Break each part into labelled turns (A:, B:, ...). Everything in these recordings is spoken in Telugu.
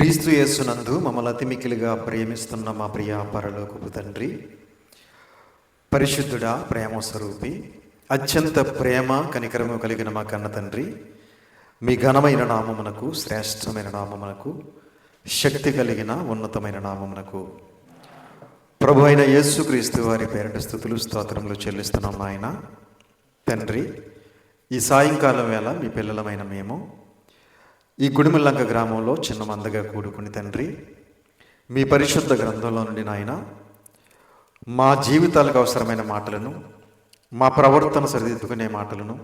A: క్రీస్తు యేసునందు మమ్మల్ని అతి మిక్కిలిగా ప్రేమిస్తున్న మా ప్రియ పరలోకపు తండ్రి, పరిశుద్ధుడా, ప్రేమ స్వరూపి, అత్యంత ప్రేమ కనికరము కలిగిన మా కన్న తండ్రి, మీ ఘనమైన నామమునకు, శ్రేష్టమైన నామమునకు, శక్తి కలిగిన ఉన్నతమైన నామమునకు ప్రభు అయిన యేసుక్రీస్తు వారి పేరిట స్తుతులు స్తోత్రములు చెల్లిస్తున్నాం. ఆయన తండ్రి, ఈ సాయంకాలం వేళ మీ పిల్లలమైన మేము ఈ గుడిమిల్లంక గ్రామంలో చిన్న మందగా కూడుకుని తండ్రి, మీ పరిశుద్ధ గ్రంథంలో నుండి నాయన మా జీవితాలకు అవసరమైన మాటలను, మా ప్రవర్తన సరిదిద్దుకునే మాటలను,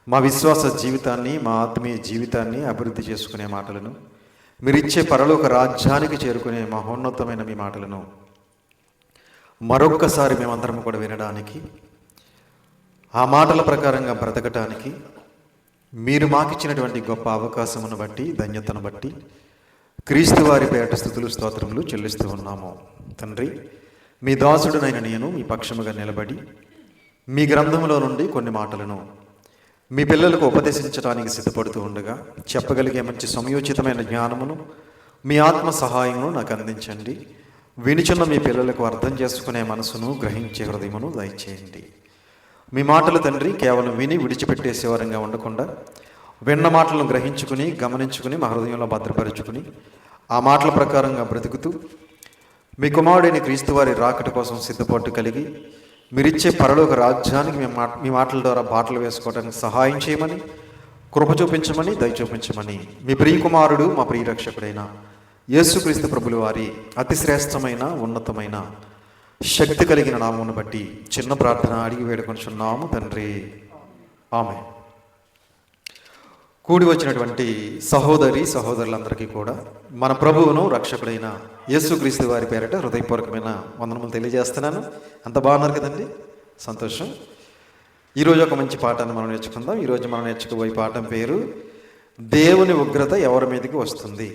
A: మా విశ్వాస జీవితాన్ని, మా ఆత్మీయ జీవితాన్ని అభివృద్ధి చేసుకునే మాటలను, మీరిచ్చే పరలోక రాజ్యానికి చేరుకునే మహోన్నతమైన మీ మాటలను మరొక్కసారి మేమందరం కూడా వినడానికి, ఆ మాటల ప్రకారంగా బ్రతకటానికి మీరు మాకిచ్చినటువంటి గొప్ప అవకాశమును బట్టి, ధన్యతను బట్టి క్రీస్తు వారి పేరిట స్తుతులు స్తోత్రములు చెల్లిస్తూ ఉన్నాము. తండ్రి, మీ దాసుడునైన నేను మీ పక్షముగా నిలబడి మీ గ్రంథంలో నుండి కొన్ని మాటలను మీ పిల్లలకు ఉపదేశించడానికి సిద్ధపడుతూ ఉండగా చెప్పగలిగే మంచి సమయోచితమైన జ్ఞానమును, మీ ఆత్మ సహాయమును నాకు అందించండి. వినిచున్న మీ పిల్లలకు అర్థం చేసుకునే మనసును, గ్రహించే హృదయమును దయచేయండి. మీ మాటలు తండ్రి కేవలం విని విడిచిపెట్టేసే వారంగా ఉండకుండా, విన్న మాటలను గ్రహించుకుని, గమనించుకుని, మా హృదయంలో భద్రపరుచుకుని, ఆ మాటల ప్రకారంగా బ్రతుకుతూ మీ కుమారుడైన క్రీస్తు వారి రాకట కోసం సిద్ధపాటు కలిగి మీరిచ్చే పరలోక రాజ్యానికి మీ మాటల ద్వారా బాటలు వేసుకోవడానికి సహాయం చేయమని, కృప చూపించమని, దయ చూపించమని మీ ప్రియ కుమారుడు, మా ప్రియ రక్షకుడైన యేసుక్రీస్తు ప్రభుల వారి అతి శ్రేష్టమైన, ఉన్నతమైన, శక్తి కలిగిన నామమును బట్టి చిన్న ప్రార్థన అడిగి వేడుకొంటున్నాము తండ్రి, ఆమేన్. కూడి వచ్చినటువంటి సహోదరి సహోదరులందరికీ కూడా మన ప్రభువును, రక్షకుడైన యేసుక్రీస్తు వారి పేరిట హృదయపూర్వకమైన వందనములు తెలియజేస్తున్నాను. అంత బాగున్నారు కదండి? సంతోషం. ఈరోజు ఒక మంచి పాఠాన్ని మనం నేర్చుకుందాం. ఈరోజు మనం నేర్చుకోబోయే పాఠం పేరు దేవుని ఉగ్రత ఎవరి మీదకి వస్తుంది.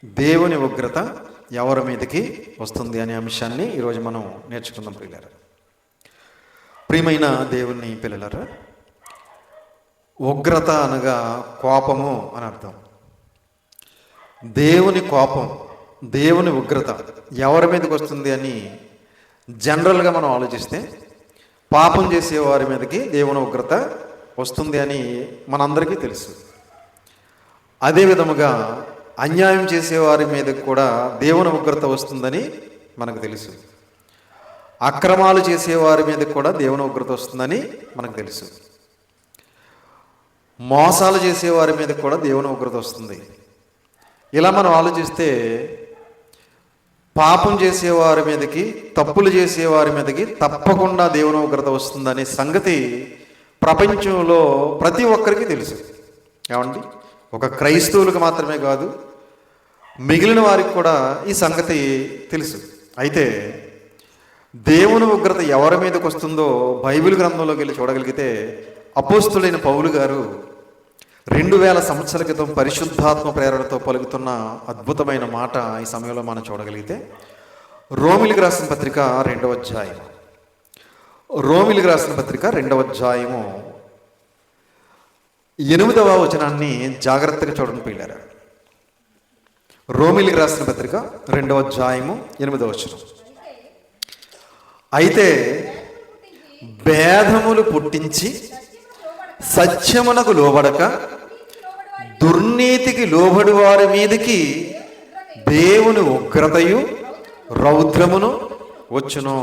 A: దేవుని ఉగ్రత ఎవరి మీదకి వస్తుంది అనే అంశాన్ని ఈరోజు మనం నేర్చుకుందాం. ప్రియులారా, ప్రియమైన దేవుని పిల్లలారా, ఉగ్రత అనగా కోపము అని అర్థం. దేవుని కోపం, దేవుని ఉగ్రత ఎవరి మీదకి వస్తుంది అని జనరల్గా మనం ఆలోచిస్తే పాపం చేసే వారి మీదకి దేవుని ఉగ్రత వస్తుంది అని మనందరికీ తెలుసు. అదే విధముగా అన్యాయం చేసేవారి మీద కూడా దేవుని ఉగ్రత వస్తుందని మనకు తెలుసు. అక్రమాలు చేసేవారి మీద కూడా దేవుని ఉగ్రత వస్తుందని మనకు తెలుసు. మోసాలు చేసేవారి మీద కూడా దేవుని ఉగ్రత వస్తుంది. ఇలా మనం ఆలోచిస్తే పాపం చేసేవారి మీదకి, తప్పులు చేసేవారి మీదకి తప్పకుండా దేవుని ఉగ్రత వస్తుందనే సంగతి ప్రపంచంలో ప్రతి ఒక్కరికి తెలుసు. ఏమండి, ఒక క్రైస్తవులకు మాత్రమే కాదు, మిగిలిన వారికి కూడా ఈ సంగతి తెలుసు. అయితే దేవుని ఉగ్రత ఎవరి మీదకి వస్తుందో బైబిల్ గ్రంథంలోకి వెళ్ళి చూడగలిగితే అపోస్తులైన పౌలు గారు 2000 సంవత్సరాల క్రితం పరిశుద్ధాత్మ ప్రేరణతో పలుకుతున్న అద్భుతమైన మాట ఈ సమయంలో మనం చూడగలిగితే రోమిలికి రాసిన పత్రిక 2వ అధ్యాయం, రోమిలికి రాసిన పత్రిక 2వ అధ్యాయము 8వ వచనాన్ని జాగ్రత్తగా చూడండి పిల్లరా. రోమిలికి రాసిన పత్రిక 2వ అధ్యాయము 8వ వచనం. అయితే భేదములు పుట్టించి సత్యమునకు లోబడక దుర్నీతికి లోబడి వారి మీదకి దేవుని ఉగ్రతయు రౌద్రమును వచ్చును.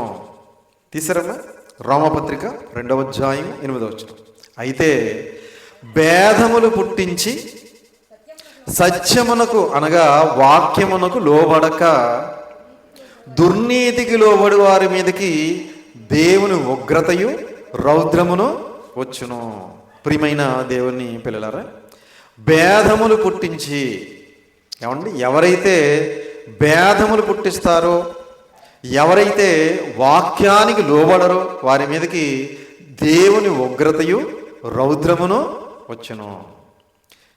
A: తీసారమ్మా, రోమపత్రిక 2వ అధ్యాయం 8వ వచనం. అయితే భేదములు పుట్టించి సత్యమునకు అనగా వాక్యమునకు లోబడక దుర్నీతికి లోబడి వారి మీదకి దేవుని ఉగ్రతయు రౌద్రమును వచ్చును. ప్రియమైన దేవుని పిల్లలారా, భేదములు పుట్టించి, ఏమండి, ఎవరైతే భేదములు పుట్టిస్తారో, ఎవరైతే వాక్యానికి లోబడరో వారి మీదకి దేవుని ఉగ్రతయు రౌద్రమును వచ్చును.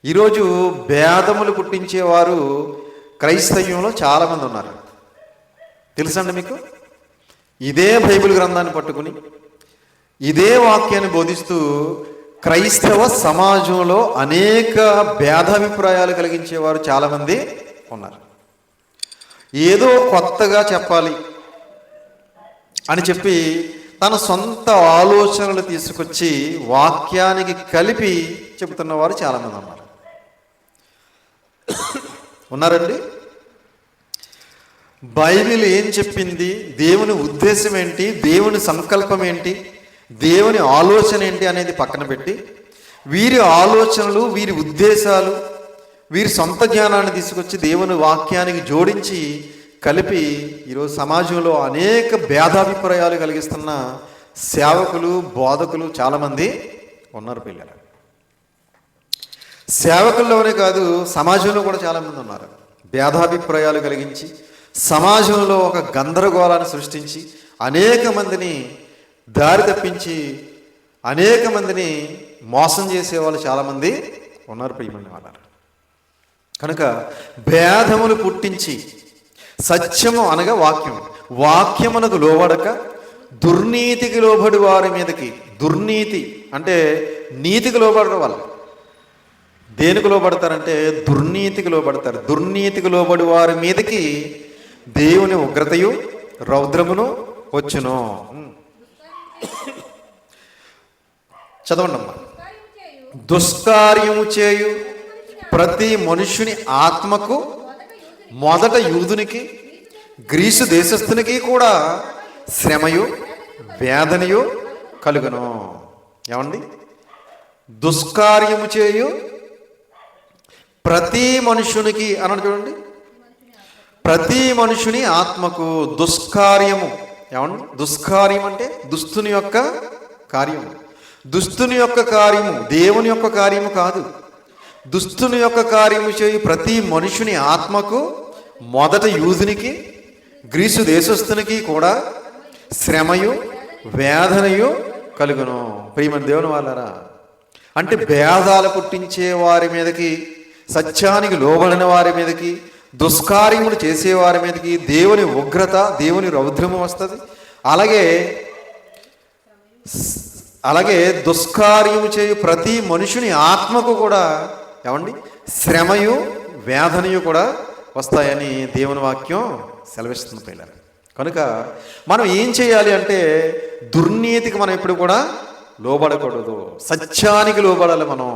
A: ఈరోజు భేదములు పుట్టించేవారు క్రైస్తవ్యంలో చాలామంది ఉన్నారు. తెలుసండి మీకు? ఇదే బైబిల్ గ్రంథాన్ని పట్టుకుని ఇదే వాక్యాన్ని బోధిస్తూ క్రైస్తవ సమాజంలో అనేక భేదాభిప్రాయాలు కలిగించేవారు చాలామంది ఉన్నారు. ఏదో కొత్తగా చెప్పాలి అని చెప్పి తన సొంత ఆలోచనలు తీసుకొచ్చి వాక్యానికి కలిపి చెబుతున్న వారు చాలామంది ఉన్నారు. ఉన్నారండి? బైబిల్ ఏం చెప్పింది, దేవుని ఉద్దేశం ఏంటి, దేవుని సంకల్పం ఏంటి, దేవుని ఆలోచన ఏంటి అనేది పక్కన పెట్టి వీరి ఆలోచనలు, వీరి ఉద్దేశాలు, వీరి సొంత జ్ఞానాన్ని తీసుకొచ్చి దేవుని వాక్యానికి జోడించి కలిపి ఈరోజు సమాజంలో అనేక భేదాభిప్రాయాలు కలిగిస్తున్న సేవకులు, బోధకులు చాలామంది ఉన్నారు. పిల్లలు సేవకుల్లోనే కాదు, సమాజంలో కూడా చాలామంది ఉన్నారు. భేదాభిప్రాయాలు కలిగించి సమాజంలో ఒక గందరగోళాన్ని సృష్టించి అనేక మందిని దారి తప్పించి అనేక మందిని మోసం చేసేవాళ్ళు చాలామంది ఉన్నారు. ప్రియమైన వాళ్ళ కనుక భేదములు పుట్టించి సత్యము అనగా వాక్యమునకు లోబడక దుర్నీతికి లోబడి వారి మీదకి, దుర్నీతి అంటే నీతికి లోబడరు. వాళ్ళు దేనికి లోబడతారంటే దుర్నీతికి లోబడతారు. దుర్నీతికి లోబడి వారి మీదకి దేవుని ఉగ్రతయు రౌద్రమును వచ్చును. చదవండమ్మా. దుష్కార్యము చేయు ప్రతి మనుష్యుని ఆత్మకు మొదట యూదునికి, గ్రీసు దేశస్థునికి కూడా శ్రమయు వేదనయు కలుగును. ఏమండి? దుష్కార్యము చేయు ప్రతి మనుషునికి అన్నాడు చూడండి. ప్రతి మనుషుని ఆత్మకు దుష్కార్యము. ఏమండి? దుష్కార్యం అంటే దుస్తుని యొక్క కార్యము. దుస్తుని యొక్క కార్యము దేవుని యొక్క కార్యము కాదు. దుస్తుని యొక్క కార్యము చేయు ప్రతి మనుషుని ఆత్మకు మొదట యూదునికి, గ్రీసు దేశస్థునికి కూడా శ్రమయు వేదనయు కలుగును. ప్రియమైన దేవుని వాళ్ళరా, అంటే భేదాలు పుట్టించే వారి మీదకి, సత్యానికి లోబడిన వారి మీదకి, దుష్కార్యములు చేసేవారి మీదకి దేవుని ఉగ్రత, దేవుని రౌద్రము వస్తుంది. అలాగే దుష్కార్యము చేయు ప్రతి మనుషుని ఆత్మకు కూడా ఏమండి శ్రమయు వేదనయు కూడా వస్తాయని దేవుని వాక్యం సెలవిస్తుంది పిల్లలు. కనుక మనం ఏం చేయాలి అంటే దుర్నీతికి మనం ఎప్పుడు కూడా లోబడకూడదు, సత్యానికి లోబడాలి. మనం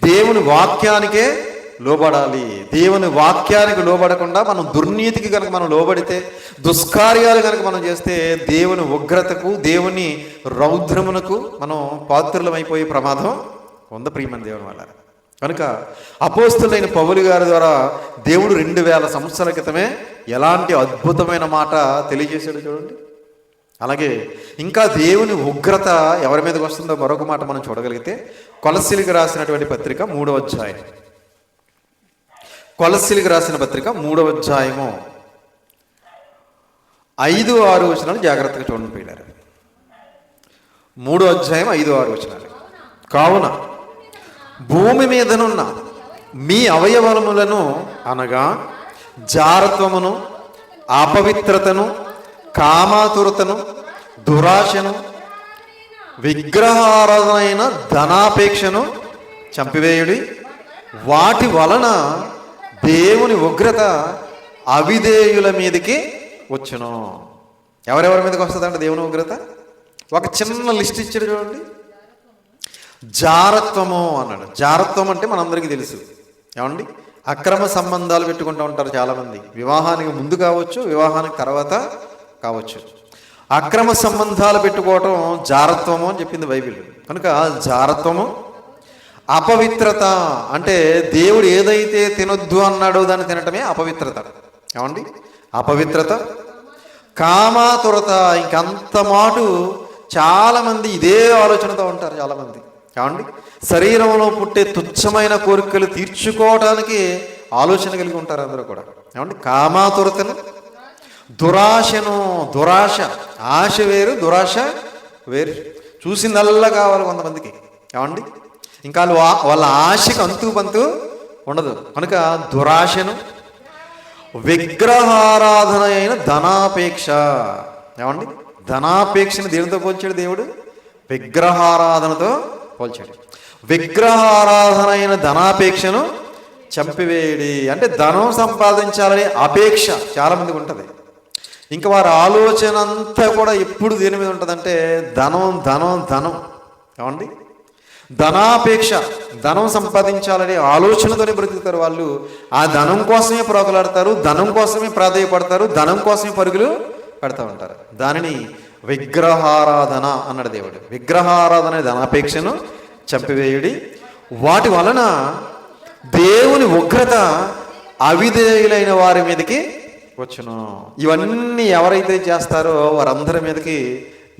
A: దేవుని వాక్యానికే లోబడాలి. దేవుని వాక్యానికి లోబడకుండా మనం దుర్నీతికి కనుక మనం లోబడితే, దుష్కార్యాలు కనుక మనం చేస్తే దేవుని ఉగ్రతకు, దేవుని రౌద్రమునకు మనం పాత్రులమైపోయే ప్రమాదం ఉంది. ప్రియమైన దేవుని వాళ్ళ కనుక అపోస్తులైన పౌలు గారి ద్వారా దేవుడు 2000 సంవత్సరాల క్రితమే ఎలాంటి అద్భుతమైన మాట తెలియజేశాడు చూడండి. అలాగే ఇంకా దేవుని ఉగ్రత ఎవరి మీదకి వస్తుందో మరొక మాట మనం చూడగలిగితే కొలస్సీలకు రాసినటువంటి పత్రిక 3వ అధ్యాయం, కొలస్సీలకు రాసిన పత్రిక 3వ అధ్యాయము 5-6 వచనాలు జాగ్రత్తగా చూడండి పిల్లలు. 3వ అధ్యాయం 5-6 వచనాలు. కావున భూమి మీదనున్న మీ అవయవములను అనగా జారత్వమును, అపవిత్రతను, కామాతురతను, దురాశను, విగ్రహారాధనైన ధనాపేక్షను చంపివేయుడి. వాటి వలన దేవుని ఉగ్రత అవిధేయుల మీదకి వచ్చును. ఎవరెవరి మీదకి వస్తుందంటే దేవుని ఉగ్రత? ఒక చిన్న లిస్ట్ ఇచ్చాడు చూడండి. జారత్వము అన్నాడు. జారత్వం అంటే మనందరికీ తెలుసు. ఏమండి? అక్రమ సంబంధాలు పెట్టుకుంటూ ఉంటారు చాలామంది. వివాహానికి ముందు కావచ్చు, వివాహానికి తర్వాత కావచ్చు. అక్రమ సంబంధాలు పెట్టుకోవటం జారత్వము అని చెప్పింది బైబిల్. కనుక జారత్వము, అపవిత్రత అంటే దేవుడు ఏదైతే తినొద్దు అన్నాడో దాన్ని తినటమే అపవిత్రత. ఏమండి? అపవిత్రత, కామాతురత. ఇంకంత మాటు చాలామంది ఇదే ఆలోచనతో ఉంటారు చాలామంది. ఏమండి? శరీరంలో పుట్టే తుచ్చమైన కోరికలు తీర్చుకోవడానికి ఆలోచన కలిగి ఉంటారు అందరూ కూడా. ఏమండి? కామాతురతను, దురాశను. దురాశ, ఆశ వేరు, దురాశ వేరు. చూసిందల్లా కావాలి కొంతమందికి. ఏమండి? ఇంకా వాళ్ళ ఆశకు అంతు పంతు ఉండదు. కనుక దురాశను, విగ్రహారాధన అయిన ధనాపేక్ష. ఏమండి? ధనాపేక్షను దేనితో పోల్చాడు దేవుడు? విగ్రహారాధనతో పోల్చాడు. విగ్రహారాధన అయిన ధనాపేక్షను చంపివేయడి. అంటే ధనం సంపాదించాలనే అపేక్ష చాలామందికి ఉంటుంది. ఇంకా వారి ఆలోచన అంతా కూడా ఎప్పుడు దేని మీద ఉంటుందంటే ధనం ధనం ధనం. ఏమండి, ధనాపేక్ష, ధనం సంపాదించాలనే ఆలోచనతోనే బ్రతుకుతారు వాళ్ళు. ఆ ధనం కోసమే ప్రోకలాడతారు, ధనం కోసమే ప్రాధేయపడతారు, ధనం కోసమే పరుగులు పెడతా ఉంటారు. దానిని విగ్రహారాధన అన్నాడు దేవుడు. విగ్రహారాధన ధనాపేక్షను చంపివేయుడి, వాటి వలన దేవుని ఉగ్రత అవిధేయులైన వారి మీదకి వచ్చును. ఇవన్నీ ఎవరైతే చేస్తారో వారందరి మీదకి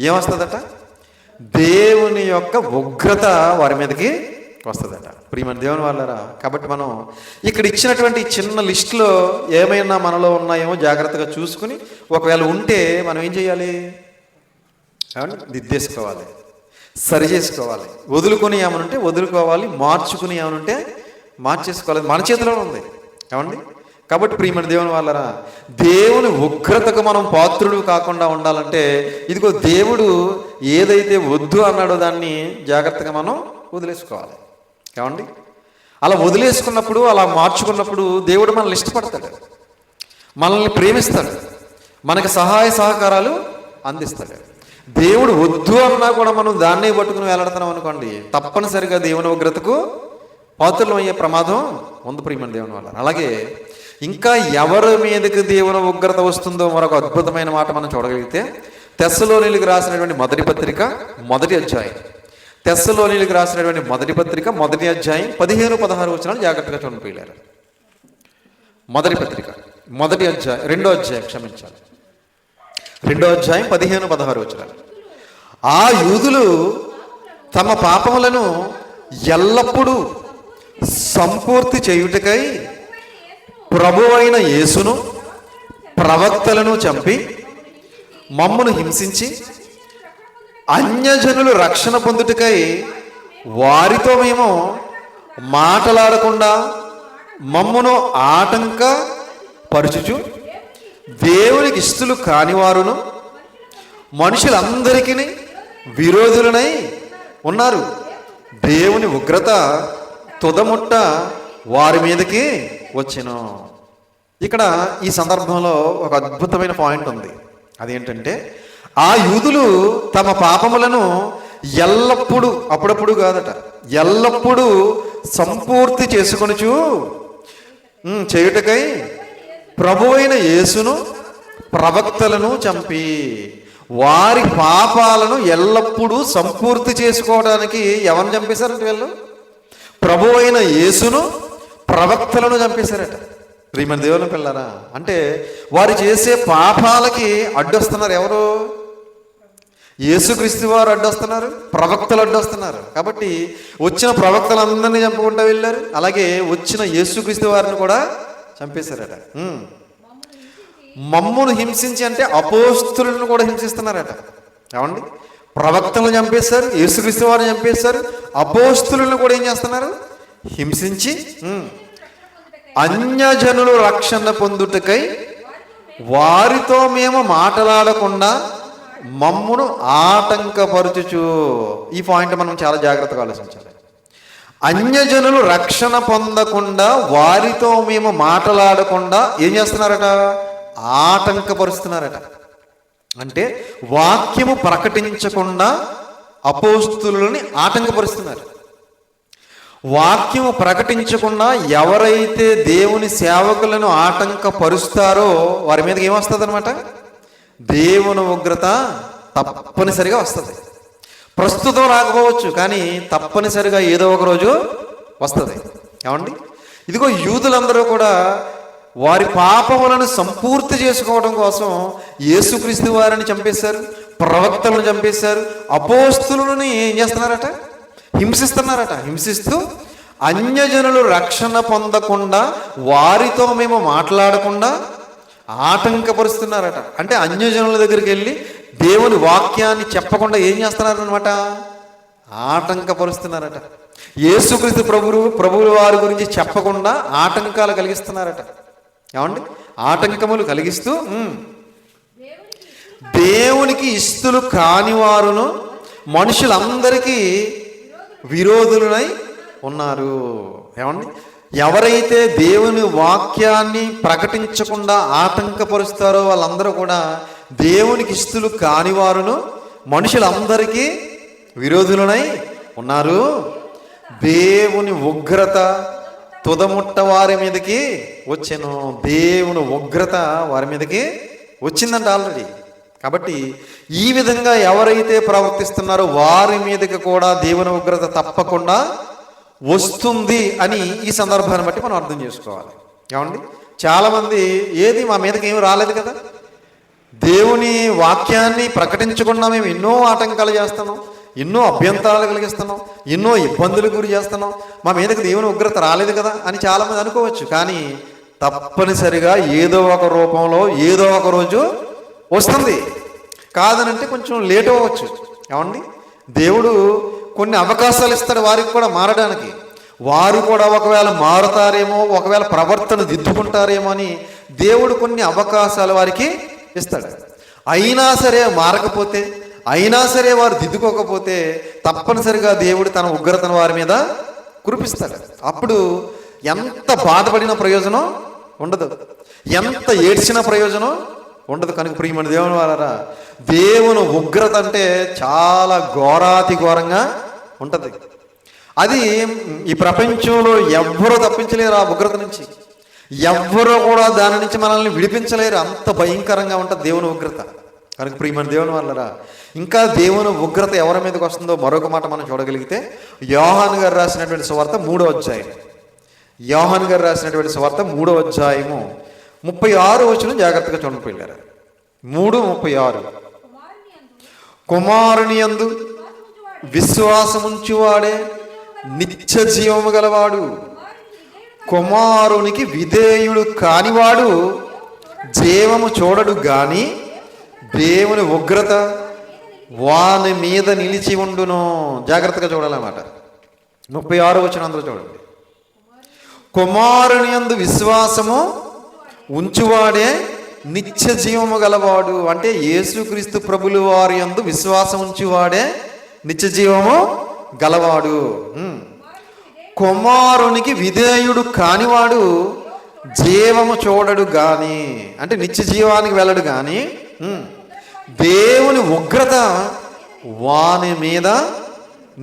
A: ఏమొస్తుందట? దేవుని యొక్క ఉగ్రత వారి మీదకి వస్తుందట. ప్రియమైన దేవుని వాళ్ళరా, కాబట్టి మనం ఇక్కడ ఇచ్చినటువంటి చిన్న లిస్టులో ఏమైనా మనలో ఉన్నాయేమో జాగ్రత్తగా చూసుకుని, ఒకవేళ ఉంటే మనం ఏం చేయాలి? దిద్దేసుకోవాలి, సరి చేసుకోవాలి. వదులుకొని ఏమనుంటే వదులుకోవాలి, మార్చుకుని ఏమనుంటే మార్చేసుకోవాలి. మన చేతిలో ఉంది. ఏమండి, కాబట్టి ప్రియమైన దేవుని వాళ్ళరా, దేవుని ఉగ్రతకు మనం పాత్రుడు కాకుండా ఉండాలంటే ఇదిగో దేవుడు ఏదైతే వద్దు అన్నాడో దాన్ని జాగ్రత్తగా మనం వదిలేసుకోవాలి. ఏమండి, అలా వదిలేసుకున్నప్పుడు, అలా మార్చుకున్నప్పుడు దేవుడు మనల్ని ఇష్టపడతాడు, మనల్ని ప్రేమిస్తాడు, మనకి సహాయ సహకారాలు అందిస్తాడు. దేవుడు వద్దు అన్నా కూడా మనం దాన్నే పట్టుకుని వేలాడుతున్నాం అనుకోండి, తప్పనిసరిగా దేవుని ఉగ్రతకు పాత్రలు అయ్యే ప్రమాదం ఉంది. ప్రియమైన దేవుని వల్ల అలాగే ఇంకా ఎవరి మీదకి దేవుని ఉగ్రత వస్తుందో మరొక అద్భుతమైన మాట మనం చూడగలిగితే, తెస్సలోనీయులకు రాసినటువంటి మొదటి పత్రిక మొదటి అధ్యాయం, తెస్సలోనీయులకు రాసినటువంటి మొదటి పత్రిక మొదటి అధ్యాయం 15-16 వచనాలు జాగ్రత్తగా చూడండి. మొదటి పత్రిక మొదటి అధ్యాయం రెండో అధ్యాయం 15-16 వచనాలు. ఆ యూదులు తమ పాపములను ఎల్లప్పుడూ సంపూర్తి చేయుటకై ప్రభువైన యేసును ప్రవక్తలను చంపి మమ్మును హింసించి అన్యజనులు రక్షణ పొందుటకై వారితో మేము మాటలాడకుండా మమ్మును ఆటంక పరుచుచు దేవునికి ఇష్టలు కానివారును మనుషులందరికీ విరోధులనై ఉన్నారు. దేవుని ఉగ్రత తుదముట్ట వారి మీదకి వచ్చెను. ఇక్కడ ఈ సందర్భంలో ఒక అద్భుతమైన పాయింట్ ఉంది. అదేంటంటే, ఆ యూదులు తమ పాపములను ఎల్లప్పుడూ, అప్పుడప్పుడు కాదట, ఎల్లప్పుడూ సంపూర్తి చేసుకొనుచు చేయుటకై ప్రభువైన యేసును ప్రవక్తలను చంపి వారి పాపాలను ఎల్లప్పుడూ సంపూర్తి చేసుకోవడానికి ఎవరిని చంపేశారంటే వీళ్ళు? ప్రభువైన యేసును ప్రవక్తలను చంపేశారట. ప్రియమైన దేవుని పిల్లరా, అంటే వారు చేసే పాపాలకి అడ్డొస్తున్నారు ఎవరు? యేసుక్రీస్తు వారు అడ్డొస్తున్నారు, ప్రవక్తలు అడ్డొస్తున్నారు. కాబట్టి వచ్చిన ప్రవక్తలందరినీ చంపుకుంటూ వెళ్ళారు, అలాగే వచ్చిన యేసుక్రీస్తు వారిని కూడా చంపేశారట. మమ్మును హింసించి అంటే అపోస్తులను కూడా హింసిస్తున్నారట. ఏమండి, ప్రవక్తలను చంపేశారు, యేసుక్రీస్తు వారిని చంపేశారు, అపోస్తులను కూడా ఏం చేస్తున్నారు? హింసించి అన్యజనులు రక్షణ పొందుటకై వారితో మేము మాట్లాడకుండా మమ్మును ఆటంకపరచుచు. ఈ పాయింట్ మనం చాలా జాగ్రత్తగా ఆలోచించాలి. అన్యజనులు రక్షణ పొందకుండా వారితో మేము మాట్లాడకుండా ఏం చేస్తున్నారట? ఆటంకపరుస్తున్నారట. అంటే వాక్యము ప్రకటించకుండా అపోస్తులని ఆటంకపరుస్తున్నారు. వాక్యము ప్రకటించకుండా ఎవరైతే దేవుని సేవకులను ఆటంకపరుస్తారో వారి మీదకి ఏమొస్తుంది అనమాట? దేవుని ఉగ్రత తప్పనిసరిగా వస్తుంది. ప్రస్తుతం రాకపోవచ్చు, కానీ తప్పనిసరిగా ఏదో ఒక రోజు వస్తుంది. ఏమండి, ఇదిగో యూదులందరూ కూడా వారి పాపములను సంపూర్తి చేసుకోవడం కోసం యేసుక్రీస్తు వారిని చంపేశారు, ప్రవక్తలను చంపేశారు, అపోస్తులను ఏం చేస్తున్నారట? హింసిస్తున్నారట. హింసిస్తూ అన్యజనులు రక్షణ పొందకుండా వారితో మేము మాట్లాడకుండా ఆటంకపరుస్తున్నారట. అంటే అన్యజనుల దగ్గరికి వెళ్ళి దేవుని వాక్యాన్ని చెప్పకుండా ఏం చేస్తున్నారనమాట? ఆటంకపరుస్తున్నారట. యేసుక్రీస్తు ప్రభువుల వారి గురించి చెప్పకుండా ఆటంకాలు కలిగిస్తున్నారట. ఏమండి, ఆటంకములు కలిగిస్తూ దేవునికి ఇష్టలు కాని వారును మనుషులందరికీ విరోధులనై ఉన్నారు. ఏమండి, ఎవరైతే దేవుని వాక్యాన్ని ప్రకటించకుండా ఆటంకపరుస్తారో వాళ్ళందరూ కూడా దేవునికి ఇష్టలు కానివారును మనుషులందరికీ విరోధులనై ఉన్నారు. దేవుని ఉగ్రత తుదముట్ట వారి మీదకి వచ్చెను. దేవుని ఉగ్రత వారి మీదకి వచ్చిందంట ఆల్రెడీ. కాబట్టి ఈ విధంగా ఎవరైతే ప్రవర్తిస్తున్నారో వారి మీదకి కూడా దేవుని ఉగ్రత తప్పకుండా వస్తుంది అని ఈ సందర్భాన్ని బట్టి మనం అర్థం చేసుకోవాలి. ఏమండి, చాలామంది ఏది మా మీదకి ఏమి రాలేదు కదా, దేవుని వాక్యాన్ని ప్రకటించకుండా మేము ఎన్నో ఆటంకాలు చేస్తున్నాం, ఎన్నో అభ్యంతరాలు కలిగిస్తున్నాం, ఎన్నో ఇబ్బందులకు గురి చేస్తున్నాం, మా మీదకి దేవుని ఉగ్రత రాలేదు కదా అని చాలామంది అనుకోవచ్చు. కానీ తప్పనిసరిగా ఏదో ఒక రూపంలో ఏదో ఒక రోజు వస్తుంది. కాదనంటే కొంచెం లేట్ అవ్వచ్చు. ఏమండి, దేవుడు కొన్ని అవకాశాలు ఇస్తాడు వారికి కూడా మారడానికి. వారు కూడా ఒకవేళ మారుతారేమో, ఒకవేళ ప్రవర్తన దిద్దుకుంటారేమో అని దేవుడు కొన్ని అవకాశాలు వారికి ఇస్తాడు. అయినా సరే మారకపోతే, అయినా సరే వారు దిద్దుకోకపోతే తప్పనిసరిగా దేవుడు తన ఉగ్రతను వారి మీద కురిపిస్తాడు. అప్పుడు ఎంత బాధపడిన ప్రయోజనం ఉండదు, ఎంత ఏడ్చిన ప్రయోజనం ఉండదు. కనుక ప్రియమైన దేవుని వారరా, దేవుని ఉగ్రత అంటే చాలా ఘోరాతి ఘోరంగా ఉంటుంది. అది ఈ ప్రపంచంలో ఎవ్వరూ తప్పించలేరు. ఆ ఉగ్రత నుంచి ఎవ్వరూ కూడా దాని నుంచి మనల్ని విడిపించలేరు. అంత భయంకరంగా ఉంటుంది దేవుని ఉగ్రత. కనుక ప్రియమైన దేవుని వారరా, ఇంకా దేవుని ఉగ్రత ఎవరి మీదకి వస్తుందో మరొక మాట మనం చూడగలిగితే యోహాను గారు రాసినటువంటి సువార్త 3వ అధ్యాయం. యోహాను గారు రాసినటువంటి సువార్త 3వ అధ్యాయము 36 వచనం జాగ్రత్తగా చూడండి పిల్లలు. 3:36 కుమారుని యందు విశ్వాసముంచువాడే నిత్య జీవము గలవాడు, కుమారునికి విధేయుడు కానివాడు జీవము చూడడు గాని దేవుని ఉగ్రత వాని మీద నిలిచి ఉండును. జాగ్రత్తగా చూడాలన్నమాట. 36 వచనం అందరూ చూడండి. కుమారుని యందు విశ్వాసము ఉంచువాడే నిత్య జీవము గలవాడు. అంటే యేసుక్రీస్తు ప్రభులు వారి యందు విశ్వాసం ఉంచువాడే నిత్య జీవము గలవాడు. కుమారునికి విధేయుడు కానివాడు జీవము చూడడు గాని, అంటే నిత్య జీవానికి వెళ్ళడు గాని దేవుని ఉగ్రత వాని మీద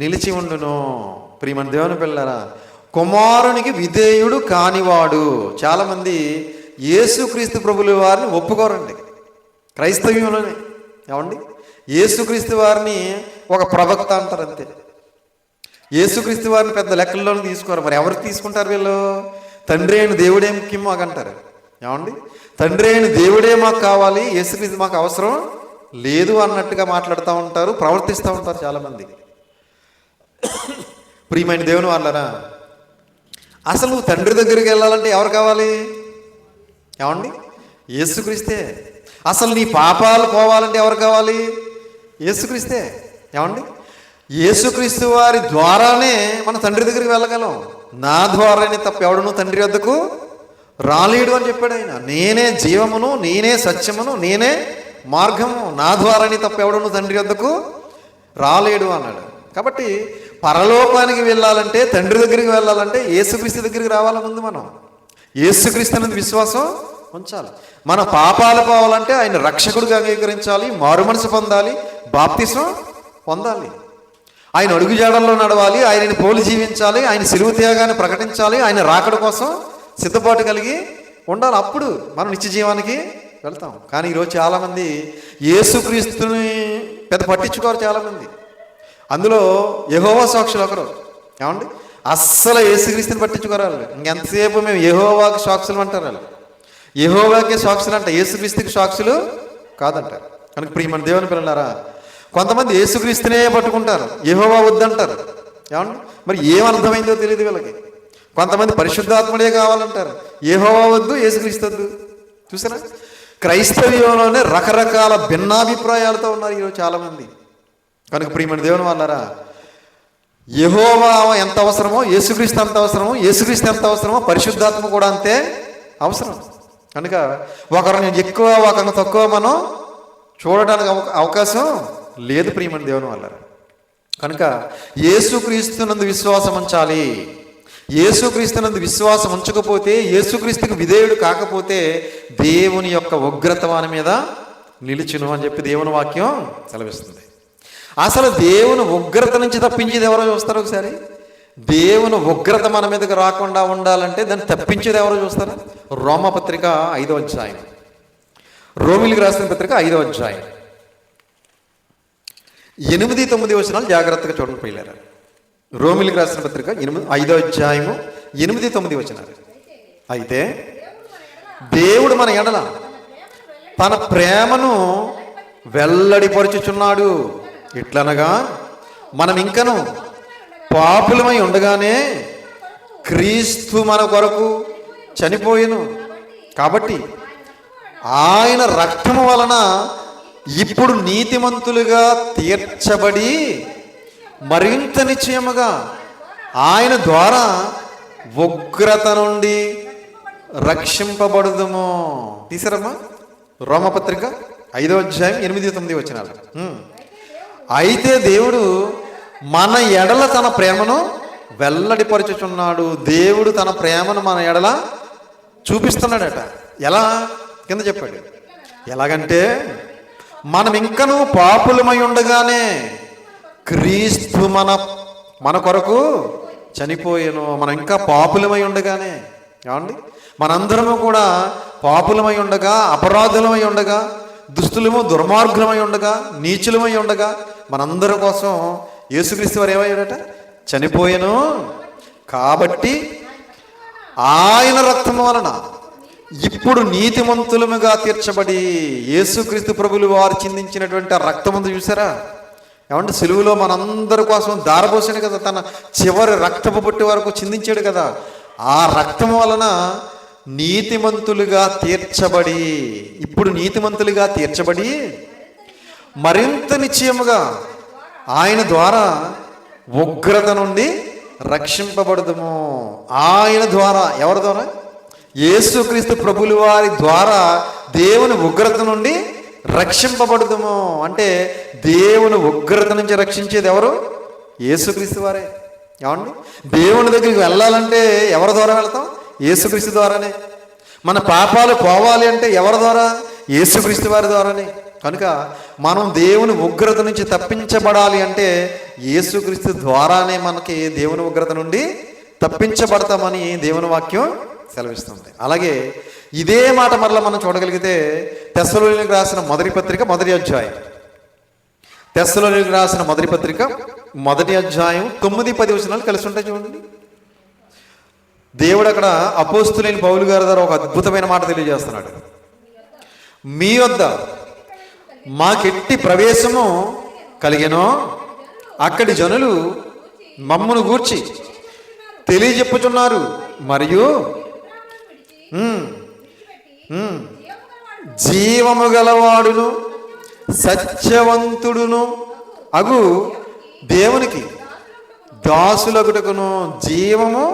A: నిలిచి ఉండును. ప్రియమైన దేవుని పిల్లరా, కుమారునికి విధేయుడు కానివాడు. చాలామంది యేసుక్రీస్తు ప్రభుల వారిని ఒప్పుకోరండి క్రైస్తవ్యంలోనే. ఏమండి, యేసుక్రీస్తు వారిని ఒక ప్రవక్త అంటారు అంతే. యేసుక్రీస్తు వారిని పెద్ద లెక్కల్లోనే తీసుకోరు. మరి ఎవరికి తీసుకుంటారు వీళ్ళు? తండ్రి అయిన దేవుడే ముఖ్యం మాకు అంటారు. ఏమండి, తండ్రి అయిన దేవుడే మాకు కావాలి, యేసుక్రీస్తు మాకు అవసరం లేదు అన్నట్టుగా మాట్లాడుతూ ఉంటారు, ప్రవర్తిస్తూ ఉంటారు చాలామంది. ప్రియమైన దేవుని వాళ్ళరా, అసలు నువ్వు తండ్రి దగ్గరికి వెళ్ళాలంటే ఎవరు కావాలి? ఏమండి, యేసుక్రీస్తే. అసలు నీ పాపాలు పోవాలంటే ఎవరు కావాలి? యేసుక్రీస్తే. ఏమండి, యేసుక్రీస్తు వారి ద్వారానే మన తండ్రి దగ్గరికి వెళ్ళగలం. నా ద్వారానే తప్ప ఎవడును తండ్రి వద్దకు రాలేడు అని చెప్పాడు ఆయన. నేనే జీవమును, నేనే సత్యమును, నేనే మార్గము, నా ద్వారానే తప్ప ఎవడును తండ్రి వద్దకు రాలేడు అన్నాడు. కాబట్టి పరలోకానికి వెళ్ళాలంటే, తండ్రి దగ్గరికి వెళ్ళాలంటే యేసుక్రీస్తు దగ్గరికి రావాలి. ముందు మనం యేసుక్రీస్తు అనేది విశ్వాసం ఉంచాలి. మన పాపాలు పోవాలంటే ఆయన రక్షకుడిగా అంగీకరించాలి, మారు మనసు పొందాలి, బాప్తిసం పొందాలి, ఆయన అడుగుజాడల్లో నడవాలి, ఆయనని పోలి జీవించాలి, ఆయన సిలువ త్యాగాన్ని ప్రకటించాలి, ఆయన రాకడ కోసం సిద్ధపాటు కలిగి ఉండాలి. అప్పుడు మనం నిత్య జీవానికి వెళ్తాం. కానీ ఈరోజు చాలామంది యేసుక్రీస్తుని పెద్ద పట్టించుకోరు చాలామంది. అందులో యెహోవా సాక్షులు ఒకరు. ఏమండి, అస్సలు యేసుక్రీస్తుని పట్టించుకోరు వాళ్ళు. ఇంకెంతసేపు మేము యెహోవాకి సాక్షులు అంటారు వాళ్ళు. యెహోవాకే సాక్షులు అంట, యేసుక్రీస్తుకి సాక్షులు కాదంటారు. కనుక ప్రియమైన దేవుని పిల్లలారా, కొంతమంది యేసుక్రీస్తునే పట్టుకుంటారు, యెహోవా వద్దంటారు. ఏమండి, మరి ఏమర్థమైందో తెలియదు వీళ్ళకి. కొంతమంది పరిశుద్ధాత్ముడే కావాలంటారు, యెహోవా వద్దు, యేసుక్రీస్తు వద్దు. చూసారా, క్రైస్తవ్యంలోనే రకరకాల భిన్నాభిప్రాయాలతో ఉన్నారు ఈరోజు చాలామంది. కనుక ప్రియమైన దేవుని వాళ్ళారా, యెహోవా ఎంత అవసరమో యేసుక్రీస్తు అంత అవసరమో, యేసుక్రీస్తు ఎంత అవసరమో పరిశుద్ధాత్మ కూడా అంతే అవసరం. కనుక ఒకరిని ఎక్కువ ఒకరిని తక్కువ మనం చూడడానికి అవకాశం లేదు ప్రియమైన దేవుని వాళ్ళారా. కనుక యేసుక్రీస్తునందు విశ్వాసం ఉంచాలి. యేసుక్రీస్తునందు విశ్వాసం ఉంచకపోతే, యేసుక్రీస్తుకు విధేయుడు కాకపోతే దేవుని యొక్క ఉగ్రత వాని మీద నిలుచును అని చెప్పి దేవుని వాక్యం సెలవిస్తుంది. అసలు దేవుని ఉగ్రత నుంచి తప్పించేది ఎవరో చూస్తారు ఒకసారి. దేవుని ఉగ్రత మన మీదకి రాకుండా ఉండాలంటే దాన్ని తప్పించేది ఎవరో చూస్తారా? రోమపత్రిక 5వ అధ్యాయం, రోమిలికి రాసిన పత్రిక 5వ అధ్యాయం 8-9 వచనాలు జాగ్రత్తగా చూడండి పిల్లరా. రోమిలికి రాసిన పత్రిక 5వ అధ్యాయము 8-9 వచనాలు. అయితే దేవుడు మన ఎడల తన ప్రేమను వెల్లడిపరుచుచున్నాడు. ఎట్లనగా మనం ఇంకను పాపులమై ఉండగానే క్రీస్తు మన కొరకు చనిపోయెను. కాబట్టి ఆయన రక్తము వలన ఇప్పుడు నీతిమంతులుగా తీర్చబడి మరింత నిశ్చయముగా ఆయన ద్వారా ఉగ్రత నుండి రక్షింపబడుదుము. తీసారమ్మా రోమపత్రిక 5వ అధ్యాయం 8-9 వచనాలు. అయితే దేవుడు మన ఎడల తన ప్రేమను వెల్లడిపరచుచున్నాడు. దేవుడు తన ప్రేమను మన ఎడల చూపిస్తున్నాడట. ఎలా? కింద చెప్పాడు. ఎలాగంటే మనం ఇంకనూ పాపులమై ఉండగానే క్రీస్తు మన కొరకు చనిపోయాను. మనం ఇంకా పాపులమై ఉండగానే, ఏమండి, మనందరము కూడా పాపులమై ఉండగా, అపరాధులమై ఉండగా, దుస్తులము దుర్మార్గులమై ఉండగా, నీచులమై ఉండగా మనందరి కోసం యేసుక్రీస్తు వారు ఏమయ్యాడట? చనిపోయాను. కాబట్టి ఆయన రక్తము వలన ఇప్పుడు నీతిమంతులముగా తీర్చబడి, యేసుక్రీస్తు ప్రభులు వారు చిందించినటువంటి ఆ రక్తముందు చూసారా? ఏమంటే సిలువలో మనందరి కోసం దారపోసాడు కదా, తన చివరి రక్తపు పుట్టి వరకు చిందించాడు కదా. ఆ రక్తము వలన నీతిమంతులుగా తీర్చబడి, ఇప్పుడు నీతిమంతులుగా తీర్చబడి మరింత నిశ్చయముగా ఆయన ద్వారా ఉగ్రత నుండి రక్షింపబడదుము. ఆయన ద్వారా, ఎవరి ద్వారా? యేసుక్రీస్తు ప్రభులు వారి ద్వారా దేవుని ఉగ్రత నుండి రక్షింపబడదుము. అంటే దేవుని ఉగ్రత నుంచి రక్షించేది ఎవరు? యేసుక్రీస్తు వారే. ఏమండి, దేవుని దగ్గరికి వెళ్ళాలంటే ఎవరి ద్వారా వెళ్తాం? యేసుక్రీస్తు ద్వారానే. మన పాపాలు పోవాలి అంటే ఎవరి ద్వారా? యేసుక్రీస్తు వారి ద్వారానే. కనుక మనం దేవుని ఉగ్రత నుంచి తప్పించబడాలి అంటే యేసుక్రీస్తు ద్వారానే మనకి దేవుని ఉగ్రత నుండి తప్పించబడతామని దేవుని వాక్యం సెలవిస్తుంది. అలాగే ఇదే మాట మరలా మనం చూడగలిగితే తెస్సలోనికీయులకు రాసిన మొదటి పత్రిక 1వ అధ్యాయం, తెస్సలోనికీయులకు రాసిన మొదటి పత్రిక 1వ అధ్యాయం 9-10 వచనాలు కలిసి ఉంటాయి చూడండి. దేవుడు అక్కడ అపోస్తులైన పౌలు గారి ద్వారా ఒక అద్భుతమైన మాట తెలియజేస్తున్నాడు. మీ వద్ద మాకెట్టి ప్రవేశము కలిగెనో అక్కడి జనులు మమ్మును గూర్చి తెలియజెప్పుచున్నారు, మరియు జీవము గలవాడును సత్యవంతుడును అగు దేవునికి దాసులగుటకును, జీవము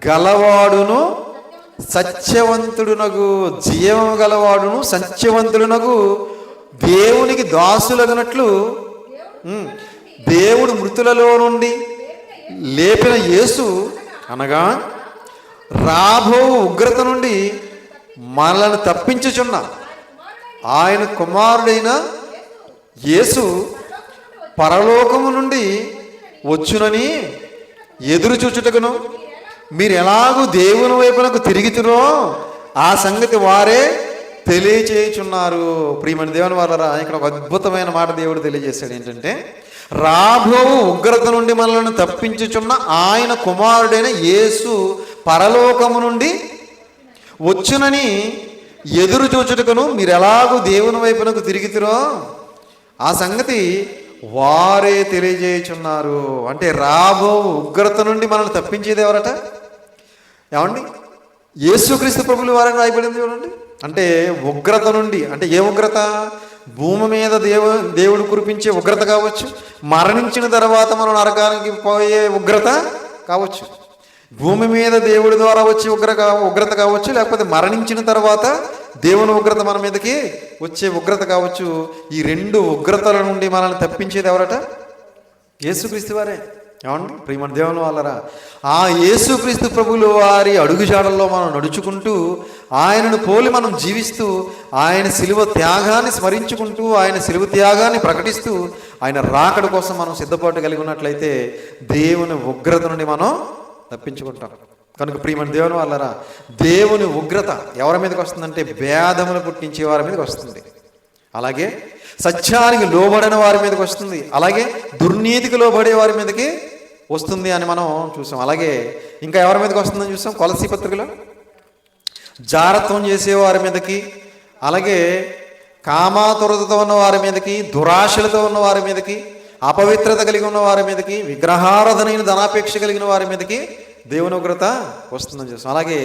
A: గలవాడును సత్యవంతుడునగు, జీవము గలవాడును సత్యవంతుడునగు దేవునికి దాసులగునట్లు దేవుడు మృతులలో నుండి లేపిన యేసు అనగా రాబో ఉగ్రత నుండి మనలను తప్పించుచున్న ఆయన కుమారుడైన యేసు పరలోకము నుండి వచ్చునని ఎదురు చూచుటకును మీరు ఎలాగూ దేవుని వైపునకు తిరిగితురో ఆ సంగతి వారే తెలియచేయుచున్నారు. ప్రియమైన దేవుని వారలారా, ఇక్కడ ఒక అద్భుతమైన మాట దేవుడు తెలియజేశాడు. ఏంటంటే రాబో ఉగ్రత నుండి మనల్ని తప్పించుచున్న ఆయన కుమారుడైన యేసు పరలోకము నుండి వచ్చునని ఎదురు చూచుటకును మీరు ఎలాగూ దేవుని వైపునకు తిరిగితురో ఆ సంగతి వారే తెలియజేయుచున్నారు. అంటే రాబో ఉగ్రత నుండి మనల్ని తప్పించేది ఎవరట? ఏమండి, యేసుక్రీస్తు ప్రభులు వారని రాయబడింది చూడండి. అంటే ఉగ్రత నుండి, అంటే ఏ ఉగ్రత? భూమి మీద దేవుడు కురిపించే ఉగ్రత కావచ్చు, మరణించిన తర్వాత మనం నరకానికి పోయే ఉగ్రత కావచ్చు, భూమి మీద దేవుడి ద్వారా వచ్చే ఉగ్రత కావచ్చు, లేకపోతే మరణించిన తర్వాత దేవుని ఉగ్రత మన మీదకి వచ్చే ఉగ్రత కావచ్చు. ఈ రెండు ఉగ్రతల నుండి మనల్ని తప్పించేది ఎవరట? యేసుక్రీస్తు వారే. ఏమండి ప్రియమైన దేవుని వాళ్ళరా, ఆ యేసుక్రీస్తు ప్రభువుల వారి అడుగుజాడల్లో మనం నడుచుకుంటూ, ఆయనను పోలి మనం జీవిస్తూ, ఆయన శిలువ త్యాగాన్ని స్మరించుకుంటూ, ఆయన శిలువ త్యాగాన్ని ప్రకటిస్తూ, ఆయన రాకడ కోసం మనం సిద్ధపాటు కలిగి ఉన్నట్లయితే దేవుని ఉగ్రత నుండి మనం తప్పించుకుంటాం. కనుక ప్రియమైన దేవుని వాళ్ళరా, దేవుని ఉగ్రత ఎవరి మీదకి వస్తుందంటే భేదములు పుట్టించే వారి మీదకి వస్తుంది. అలాగే సత్యానికి లోబడిన వారి మీదకి వస్తుంది. అలాగే దుర్నీతికి లోబడే వారి మీదకి వస్తుంది అని మనం చూసాం. అలాగే ఇంకా ఎవరి మీదకి వస్తుందని చూసాం కొలసీ పత్రికలో, జారత్వం చేసేవారి మీదకి, అలాగే కామాతురతతో ఉన్న వారి మీదకి, దురాశలతో ఉన్న వారి మీదకి, అపవిత్రత కలిగి ఉన్న వారి మీదకి, విగ్రహారాధనైన ధనాపేక్ష కలిగిన వారి మీదకి దేవుని ఉగ్రత వస్తుందని చూస్తాం. అలాగే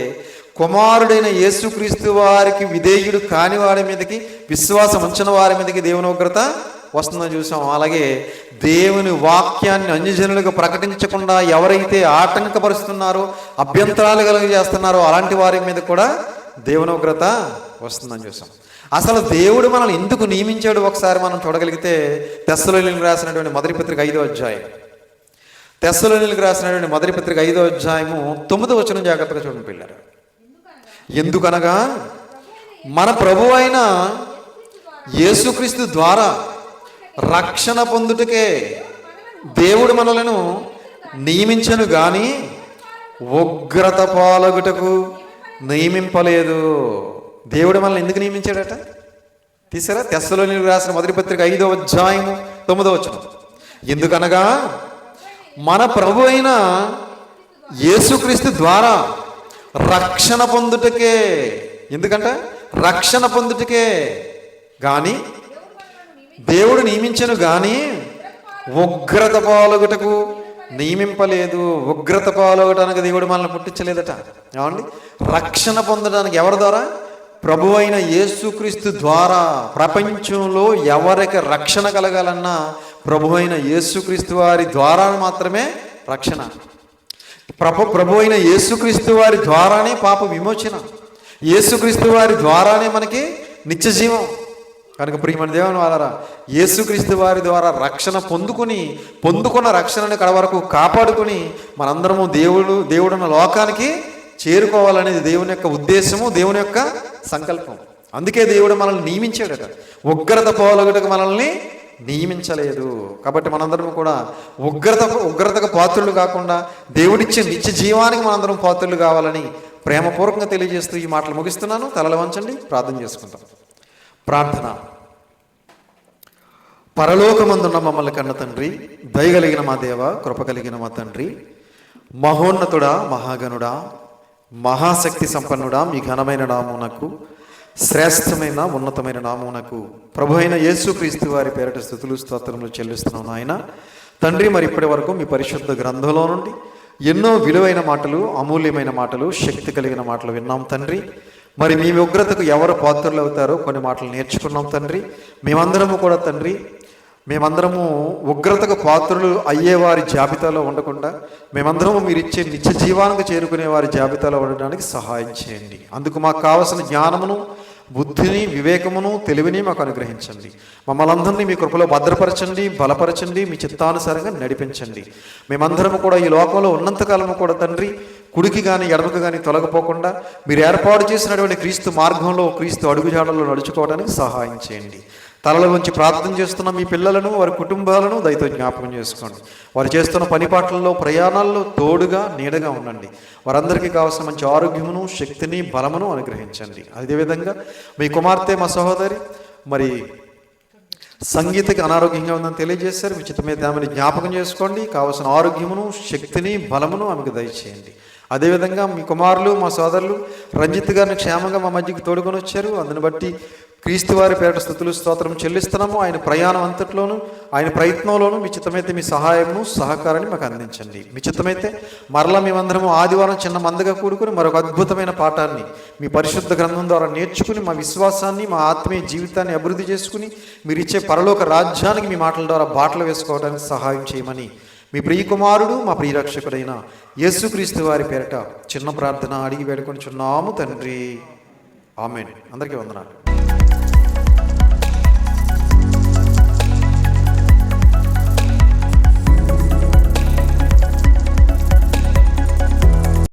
A: కుమారుడైన యేసుక్రీస్తు వారికి విధేయుడు కాని వారి మీదకి, విశ్వాసం ఉంచిన వారి మీదకి దేవుని ఉగ్రత వస్తుందని చూసాం. అలాగే దేవుని వాక్యాన్ని అన్యజనులకు ప్రకటించకుండా ఎవరైతే ఆటంకపరుస్తున్నారో, అభ్యంతరాలు చేస్తున్నారో అలాంటి వారి మీద కూడా దేవుని ఉగ్రత వస్తుందని చూసాం. అసలు దేవుడు మనల్ని ఎందుకు నియమించాడు ఒకసారి మనం చూడగలిగితే, తెస్సలోనికీయులకు రాసినటువంటి మొదటి పత్రిక 5వ అధ్యాయం, తెస్సలోనికీయులకు రాసినటువంటి మొదటి పత్రిక 5వ అధ్యాయము 9వ వచనం జాగ్రత్తగా చూడండి పిల్లలు. ఎందుకనగా మన ప్రభువు అయిన యేసుక్రీస్తు ద్వారా రక్షణ పొందుటకే దేవుడు మనలను నియమించను గాని ఉగ్రత పాలగుటకు నియమింపలేదు. దేవుడు మనల్ని ఎందుకు నియమించాడట తీసారా? తెస్సలోనికీయులకు రాసిన మొదటి పత్రిక 5వ అధ్యాయము 9వ వచనం. ఎందుకనగా మన ప్రభు అయిన యేసుక్రీస్తు ద్వారా రక్షణ పొందుటకే, ఎందుకంటే రక్షణ పొందుటకే గాని దేవుడు నియమించను గాని ఉగ్రత పాలగుటకు నియమింపలేదు. ఉగ్రత పాలగటానికి దేవుడు మనల్ని పుట్టించలేదట. ఏమండి? రక్షణ పొందడానికి ఎవరి ద్వారా? ప్రభు అయిన యేసుక్రీస్తు ద్వారా. ప్రపంచంలో ఎవరికి రక్షణ కలగాలన్నా ప్రభు అయిన యేసుక్రీస్తు వారి ద్వారా మాత్రమే రక్షణ. ప్రభు అయిన యేసుక్రీస్తు వారి ద్వారానే పాప విమోచన, యేసుక్రీస్తు వారి ద్వారానే మనకి నిత్య జీవం. కనుక ప్రియమైన దేవుని వాళ్ళరా, యేసుక్రీస్తు వారి ద్వారా రక్షణ పొందుకున్న రక్షణని కడ వరకు కాపాడుకుని మనందరము దేవుడున్న లోకానికి చేరుకోవాలనేది దేవుని యొక్క ఉద్దేశము, దేవుని యొక్క సంకల్పం. అందుకే దేవుడు మనల్ని నియమించాడట. ఉగ్రత పోలగటకు మనల్ని నియమించలేదు. కాబట్టి మనందరం కూడా ఉగ్రతకు పాత్రులు కాకుండా దేవుడిచ్చే నిత్య జీవానికి మనందరం పాత్రులు కావాలని ప్రేమపూర్వకంగా తెలియజేస్తూ ఈ మాటలు ముగిస్తున్నాను. తలలు వంచండి, ప్రార్థన చేసుకుంటాం. ప్రార్థన. పరలోకమందున్న మమ్మల్ని కన్న తండ్రి, దయగలిగిన మా దేవ, కృప కలిగిన మా తండ్రి, మహోన్నతుడా, మహాగణుడా, మహాశక్తి సంపన్నుడా, మీ ఘనమైన నామమునకు, శ్రేష్టమైన ఉన్నతమైన నామమునకు ప్రభు అయిన యేసుక్రీస్తు వారి పేరట స్తుతులు స్తోత్రములు చెల్లిస్తున్నాం నాయన తండ్రి. మరి ఇప్పటి వరకు మీ పరిశుద్ధ గ్రంథంలో నుండి ఎన్నో విలువైన మాటలు, అమూల్యమైన మాటలు, శక్తి కలిగిన మాటలు విన్నాం తండ్రి. మరి మీ ఉగ్రతకు ఎవరు పాత్రలు అవుతారో కొన్ని మాటలు నేర్చుకున్నాం తండ్రి. మేమందరము కూడా తండ్రి, మేమందరము ఉగ్రతకు పాత్రలు అయ్యేవారి జాబితాలో ఉండకుండా మేమందరము మీరు ఇచ్చే నిత్య జీవానికి చేరుకునే వారి జాబితాలో ఉండడానికి సహాయం చేయండి. అందుకు మాకు కావలసిన జ్ఞానమును, బుద్ధిని, వివేకమును, తెలివిని మాకు అనుగ్రహించండి. మమ్మల్ని అందరినీ మీ కృపలో భద్రపరచండి, బలపరచండి, మీ చిత్తానుసారంగా నడిపించండి. మేమందరము కూడా ఈ లోకంలో ఉన్నంతకాలము కూడా తండ్రి కుడికి కానీ ఎడమకు కానీ తొలగిపోకుండా మీరు ఏర్పాటు చేసినటువంటి క్రీస్తు మార్గంలో, క్రీస్తు అడుగుజాడల్లో నడుచుకోవడానికి సహాయం చేయండి. తలల నుంచి ప్రార్థన చేస్తున్న మీ పిల్లలను, వారి కుటుంబాలను దయతో జ్ఞాపకం చేసుకోండి. వారు చేస్తున్న పనిపాట్లలో, ప్రయాణాల్లో తోడుగా, నీడగా ఉండండి. వారందరికీ కావాల్సిన మంచి ఆరోగ్యమును, శక్తిని, బలమును అనుగ్రహించండి. అదేవిధంగా మీ కుమార్తె, మా సహోదరి మరి సంగీతకి అనారోగ్యంగా ఉందని తెలియజేశారు. మీ చిత్తమైతే ఆమెను జ్ఞాపకం చేసుకోండి. కావాల్సిన ఆరోగ్యమును, శక్తిని, బలమును ఆమెకు దయచేయండి. అదేవిధంగా మీ కుమారులు, మా సోదరులు రంజిత్ గారిని క్షేమంగా మా మధ్యకి తోడుకొని వచ్చారు. అందుని బట్టి క్రీస్తు వారి పేరట స్తుతులు స్తోత్రం చెల్లిస్తున్నాము. ఆయన ప్రయాణం అంతట్లోనూ, ఆయన ప్రయత్నంలోనూ మీ చిత్తమైతే మీ సహాయమును, సహకారాన్ని మాకు అందించండి. మీ చిత్తమైతే మరలా మేమందరము ఆదివారం చిన్న మందగా కూడుకుని మరొక అద్భుతమైన పాఠాన్ని మీ పరిశుద్ధ గ్రంథం ద్వారా నేర్చుకుని మా విశ్వాసాన్ని, మా ఆత్మీయ జీవితాన్ని అభివృద్ధి చేసుకుని మీరు ఇచ్చే పరలోక రాజ్యానికి మీ మాటల ద్వారా బాటలు వేసుకోవడానికి సహాయం చేయమని మీ ప్రియకుమారుడు, మా ప్రియరక్షకుడైన యేసుక్రీస్తు వారి పేరట చిన్న ప్రార్థన అడిగి వేడుకొనిచున్నాము తండ్రి. ఆమేన్. అందరికీ వందనాలు.